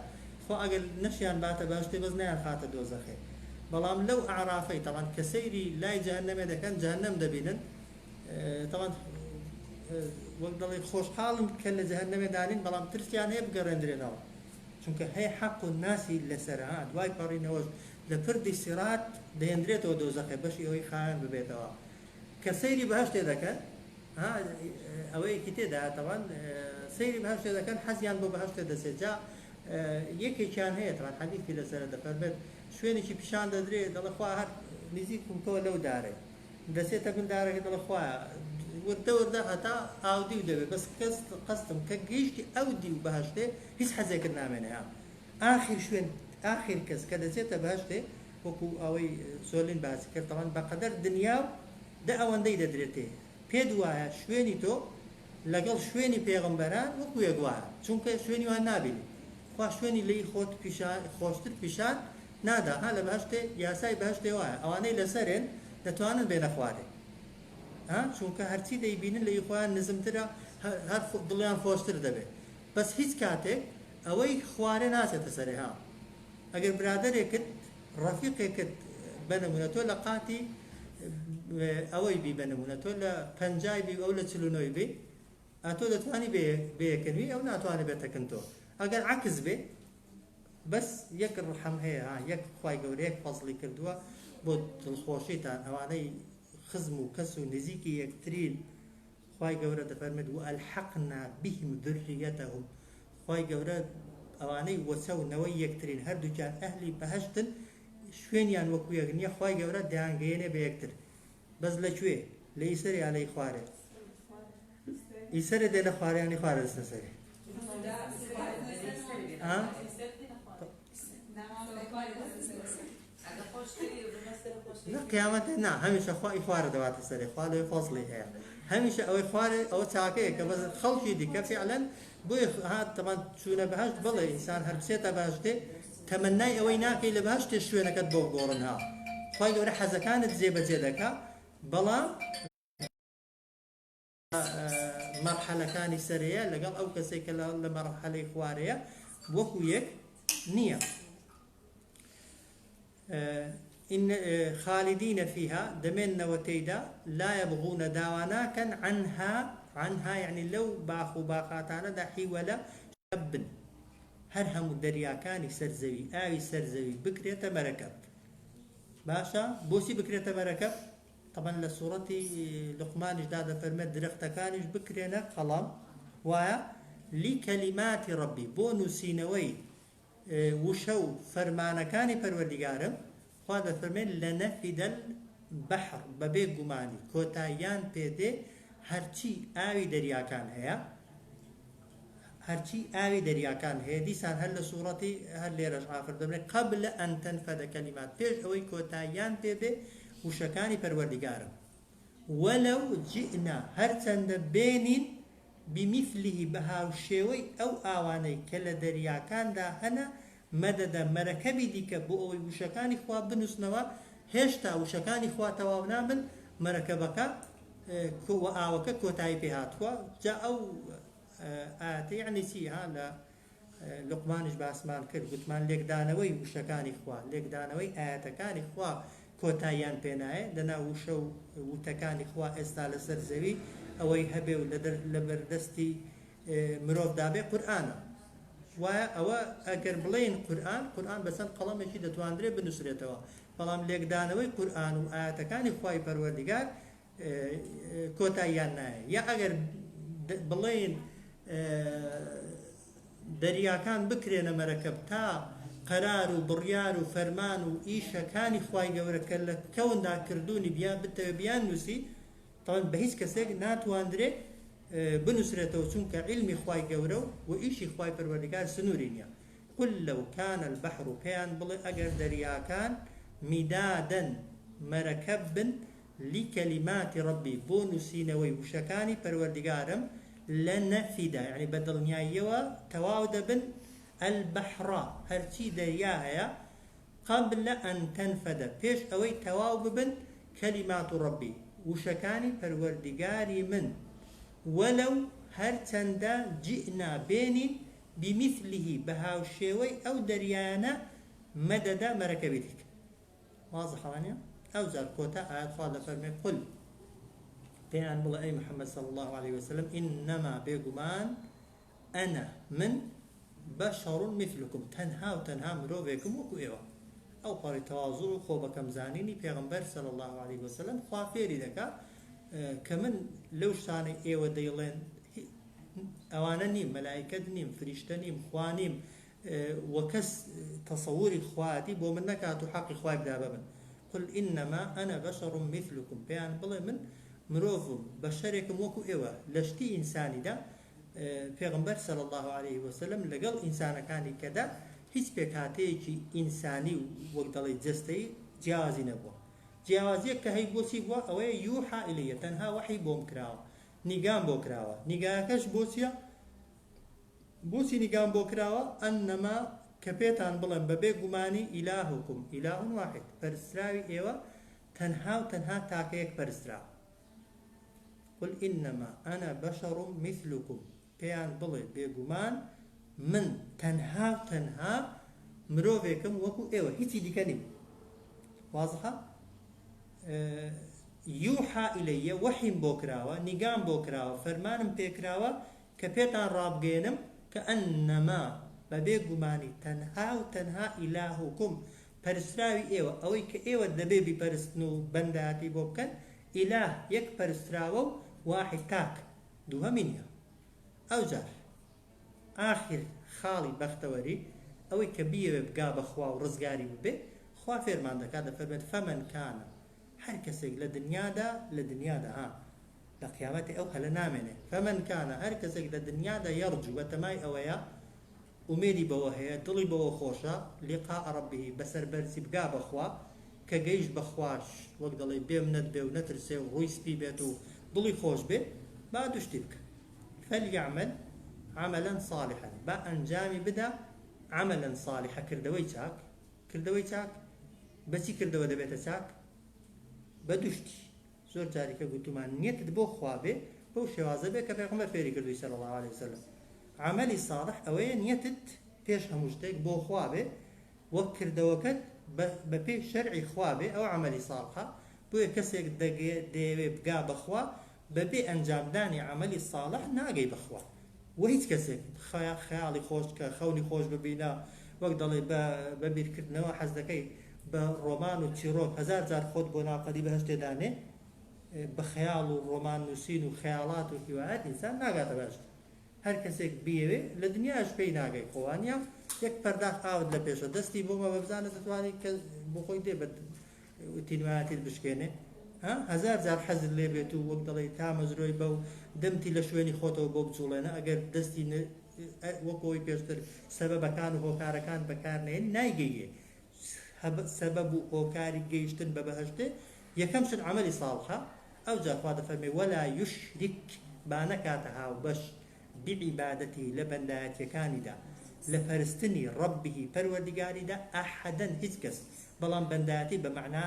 A: خۆ ئەگەر نەشیان باتە بەهەشتێ بەس نەیان خاتە دۆزەخێ بەڵام لەو ئەعرافەی تەڵەن کە سەیری لای جەهەنەمێ دەکەن جەهەنەم دەبینن تەڵەن وەک دەڵێ خۆشحاڵن کە لە جەهەنەمێ دانین بەڵام ترسیان هەیە بگەڕێنرێنەوە چونکە هەیە حەق و ناسی لەسەرها دوای پەڕینەوەش لە پردی سیرات دەهێنرێتەوە دۆزەخێ بەشی ئەوەی خایان ببێتەوە کە سەیری بەهەشتێ دەکەن ئەوەیەکی تێدا تەوان سەیری بەهەشتێ دەکەن حەزیان بۆ بەهەشتێ دەسێت جا یەکێکیان هەیە تەوان حەدیثی لەسەرە دەفەرمێت شوێنێکی پیشان دەدرێت دەڵێ خوا هەر نزیکم تۆ لەو دارێ دەسێتە بن دارەکە دەڵێ خوایە وردە هەتا ئاودی و دەبێت بەس قەستم کە گەیشتی ئەو دی و بەهەشتێ هیچ حەزێکت نامێنێ ئاخر شوێن ئاخر کەس کە دەچێتە بەهەشتێ وەکو ئەوەی سۆلین باسی کرد تەوان بەقەدەر دنیا دە ئەوەندەی دەدرێتێ پێت وایە شوێنی تۆ لەگەڵ شوێنی پێغەمبەران وەکو یەک وایە چونکە شوێنی وان نابینی خوا شوێنی لی خۆت خۆشتر پیشان نادا ها لە بەهەشتێ یاسای بەهەشتێ وایە ئەوانەی لەسەرێن دەتوانن بێنە خوارێ چونکە هەرچی دەیبینن لە خۆیان نزمترە هەر دڵیان خۆشتر دەبێت بەس هیچ کاتێک ئەوەی خوارێ ناچێتە سەرێ ئەگەر برادەرێکت ڕەفیقێکت بە بنمونە تۆ لە قاتی ئەوەی بی بنمونە تۆ لە پەنجای بی ئەو لە 49 بێ ئەتۆ دەتوانی بەیەکردنی ئەو ناتوانێت بێتەکەن تۆ ئەگەر عکس بێ بەس یەک ڕحەم هەیە یەک خوای گەورە یەک فەزڵی کردووە بۆ دڵخۆشیتان ئەوانەی خزم و کەس و نزیکی یەکترین خوای گەورە دەفەرمێت وەئەلحەقنا بهم ذریەتەهم خوای گەورە ئەوانەی وەسەونەوەی یەکترین هەردووکیان ئەهلی بەهەشتن شوێنیان وەکو یەک نییە خوای گەورە دەیانگەیەنێ بە یەکتر بەس لەکوێ لە ئیسەری یان لە خوارێ ئیسەرێ دێ لە خوارەیانی خوارە دەستە سەرێ لا قیامەت نا هەمیشە خوای خوارە دەواتە سەرێ خوا لێ فەزڵی هەیە هەمیشە ئەوەی خوارێ ئەوە چاکەیە کە بەس خەڵکی دیکە فعلەن بۆی هات تەمان چوونە بەهەشت بڵێ ئینسان هەر بچێتە بەهەشتێ تەمەنای ئەوەی ناکەی لە بەهەشتێ شوێنەکەت بۆ گۆڕن ها خوای گەورە حەزەکانت جێبەجێ دەکا بەڵام مەرحەلەکانی سەرەیە لەگەڵ ئەو کەسێک کە لە مەرحەلەی خوارەیە وەکو یەک نییە إن خالدين فيها دمن وتيدا لا يبغون داواناكا عنها يعني لو باخو باقاتانا دا حيولا شاب هرهم الدريا كان سرزوي آوي سرزوي بكرية مركب باشا بوسي بكرية مركب طبعا لسورة لقمان جداد فرمت درخت كانش بكرينا قلم لكلمات ربي بونو سينوي وشو فرمانا كاني پروردگارم خواهد فرمين لنفد البحر ببي قماني كوتايان بيدي هرچي آوي درياكان هيا هرچي آوي درياكان هيا ديسان هل سورتي هل رجع فردمني قبل أن تنفذ كلمات بيش أوي كوتايان بيدي وشكاني پروردگارم ولو جئنا هرچند بينين بمثله بهاو شوي أو آواني كلا درياكان دا هنا مدد مركبي ديك بو أوي وشكاني خوا بنوسنوا هشتا وشكاني خوا تواونا من مركبك كو آوك كوتاي بهاتوا جاء أو آتي يعني سيها لا لقمانش باسمان كر قلتمان ليك دانوي وشكاني خوا ليك دانوي آتكاني خوا كوتايان بيناي دنا وشو وتكاني خوا استال سرزوي أوي هبه لبردستي مروف دابي قرآن أو أجر بلين قرآن بسن قلم شيء دتواندري بنصرته فلام ليك دانوي قرآن وآيات كان إخوي پروردگار كوتايان يا أجر بلين دريا كان بكرنا مركب تا قرار وبريار وفرمان وإيشا كان إخوي جورك كون دا كردوني بيان بيان نسي طبعا بهيس كسيك ناتواندري بنصرته چونك علمي خواي جورو وإيشي خواي پروردگار سنورينيا قل لو كان البحر كان بلي أجر دريا كان مدادا مركب لكلمات ربي بونسينوي وشكاني پروردگارم لنفدا يعني بدل نيايوا تواود بن البحر هرشي درياها قبل أن تنفد فيش أوي تواود بن كلمات ربي وشكاني پروردگاري من ولو هرچندا جئنا بين بمثله بهاو الشيوي أو دريانا مدد مركبتك واضح وانيا أو زار كوتا آيات خالة فرمي قل بيان بلا أي محمد صلى الله عليه وسلم إنما بيقمان أنا من بشر مثلكم تنها مروفيكم وكو إيوا أو قاري تواضع خوبكم زانيني پیغمبر صلى الله عليه وسلم خوافيري دكا كمن لو شاني ايوه ديلين اوانا نيم ملائكة نيم فريشتا نيم خوانيم وكس تصوري خواتي بو منك تحقق خواب دابا من قل انما انا بشر مثلكم بيان بلا من مروفم بشركم وكو ايوه لشتي انساني دا پیغمبر صلى الله عليه وسلم لقل انسانا كاني كدا هيس بكاتيكي انساني وقتلي جستي جازي نبوه جیاوازیک که هی بوسی بوا اوه یوحا الیه تنها وحی بوم کراوه نگام بو کراوه نگاهکش بوسی نگام بو کراوه انما كبيتان بلن ببي قماني إلهكم إله واحد فرسراوي إيوه تنها تاكيك فرسراو قل إنما أنا بشر مثلكم بيان بلن بيقمان من تنها مروفيكم وكو إيوه هيتي دي كنم واضحة؟ يوحى إلي وحي بوكراوة نقام بوكراوة فرمان بيكراوة كبيتان رابجينم كأنما ببيقماني تنها وتنها إلهكم پرستراوی ئێوە ئەوەی کە ئێوە دەبێ بیپەرستن و بەنداتی بۆ بکەن ئیلاه یەک پەرستراوە و واحد تاک دووهەمی نییە. ئەوجار ئاخر خاڵی بەختەوەری ئەوەی کە بیەوێ بگا بەخوا و ڕزگاری ببێ خوا فێرمان دەکات دەفەرمێت فەمەن کانە هەر کەسێک لە دنیادا ها لە قیامەتی ئەو هەلە نامێنێ فەمەن کانە هەر کەسێک لە دنیادا یەڕجو بەتەمای ئەوەیە ومێدی بەوە هەیە دڵی بەوە خۆشە لیقاء رەبیه بەسەر بەرزی بگا بەخوا کە گەیشت بەخواش وەک دەڵێ بێم نەتبێ و نەترسێ و ڕووی سپی بێت و دڵی خۆش بێ با دوشتی بکە فەلیعمل عملا صالحا با ئەنجامی بدا عملا صالحا کردەوەی چاک بەچی کردەوە دەبێتە چاک بە دوشتی زۆر جاریکە گوتومان نیەتت بۆ خوا بێ بەو شێوازە بێ کە پێغەمبەر فێری کردووی صلی الله عليه وسلم عملی صالح ئەوەیە نیەتت پێش هەموو شتێک بۆ خوا بێ وەک کردەوەکەت بە پێی شەرعی خوا بێ ئەو عملی صالحە بۆیە کەسێک دەیەوێ بگا بەخوا بەبێ ئەنجامدانی عملی صالح ناگەی بەخوا و هیچ کەسێک خەیاڵی خۆش کە خەونی خۆش ببینە وەک دەڵێ بە بیرکردنەوە حەز دەکەی بە ڕۆمان و چیرۆک هەزار جار خۆت بۆ ناوقەدی بەهەشتێ دانێ بە خەیاڵ و ڕۆمان نووسین و خەیاڵات و هیوایەت ئینسان ناگاتە بەهەشت هەر کەسێک بیەوێ لە دنیاش پێی ناگەی خۆوانیا یەک پەرداخ ئاوت لە پێشە دەستی بۆمە بەبزانە دەتوانێت کە بۆ خۆی دێ بە تینوایەتیت بشکێنێ هەزار جار حەزت لێ بێت و وەک دەڵێ تا مەزرۆی بە و دەمتی لە شوێنی خۆتەوە بۆ بجوڵێنە ئەگەر دەستی وەکەوەی پێشتر سەبەبەکان و هۆکارەکان بەکارنێن نایگەیە سەبەب و هۆکاری گەیشتن بە بەهەشتێ یەکەم شت عملی ساڵحە ئەو جا خوا دەفەرمێ وەلا یوشریک با نەکاتە هاوبەش بعبادەتی لە بەندایەتیەکانیدا لە پەرستنی ڕەبیه پەروەردگاریدا ئەحەدەن هیچ کەس بەڵام بەندایەتی بە مەعنا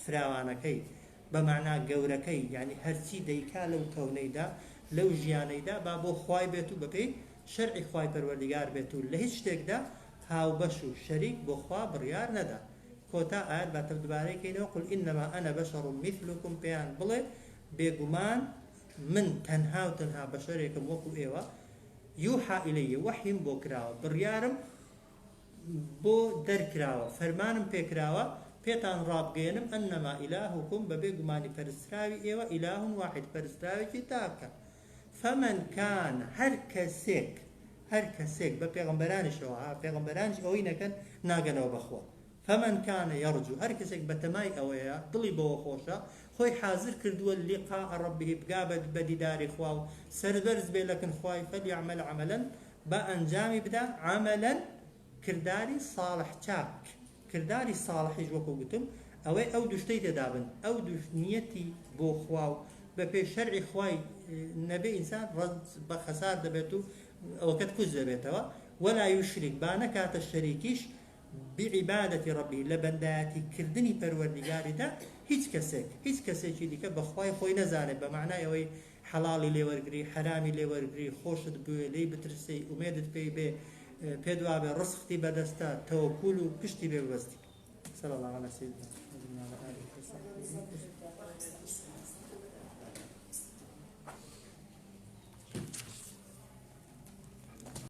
A: فراوانەکەی بە مەعنا گەورەکەی یعنی هەرچی دەیکا لەو کەونەیدا لەو ژیانەیدا با بۆ خوای بێت و بەپێی شەرعی خوای پەروەردگار بێت و لە هیچ شتێکدا هاوبەش و شەریک بۆ خوا بڕیار نەدا کۆتا ئاەت باتە دوبارەیەکەینەوە قل ئینەما ئەنە بەشەڕ مثلکم پێیان بڵێ بێگومان من تەنها و تەنها بەشەرێکم وەکو ئێوە یوحى إلي وحیم بۆ کراوە بڕیارم بۆ دەرکراوە فەرمانم پێکراوە پێتان ڕابگەێنم ئەنەما ئیلاهوکم بەبێ گومانی پەرستراوی ئێوە ئیلاهون واحد پەرستراوێکی تاکە فەمەن کان هەر کەسێک بە پێغەمبەرانیشەوە پێغەمبەرانیش ئەوەی نەکەن ناگەنەوە بەخوا فەمەن کانە یەڕجو هەر کەسێک بەتەمای ئەوەیە دڵی بەوە خۆشە خۆی حاضر کردووە لیقاء رەبیه بگا بە دیداری خوا و سەربەرز بێ لەکن خوای فەلیعمل عملا بە ئەنجامی بدا عملا کرداری صالح چاک کرداری صالحیش وەکو گوتم ئەوەی ئەو دوشتەی تێدا بن ئەو نیەتی بۆ خوا و بە پێ شەرعی خوای نەبێ ئینسان ڕەنج بە خەسار دەبێت و ئەوەکەت کوز دەبێتەوە وەلا یوشریک با نەکاتە شەریکیش بعبادەتی رەبی لە بەندایەتی کردنی پەروەردگاریدا هیچ کەسێکی دیکە بەخوای خۆی نەزانێت بە معنای ئەوەی حەڵاڵی لێوەرگری حرامی لێوەرگری خۆشت بوێ لێی بترسی ئومێدت پێی بێ پێدوا بێ ڕزقی بەدەستە تەوەکول و پشتی بێ بەستی صلی الله علیه و سلم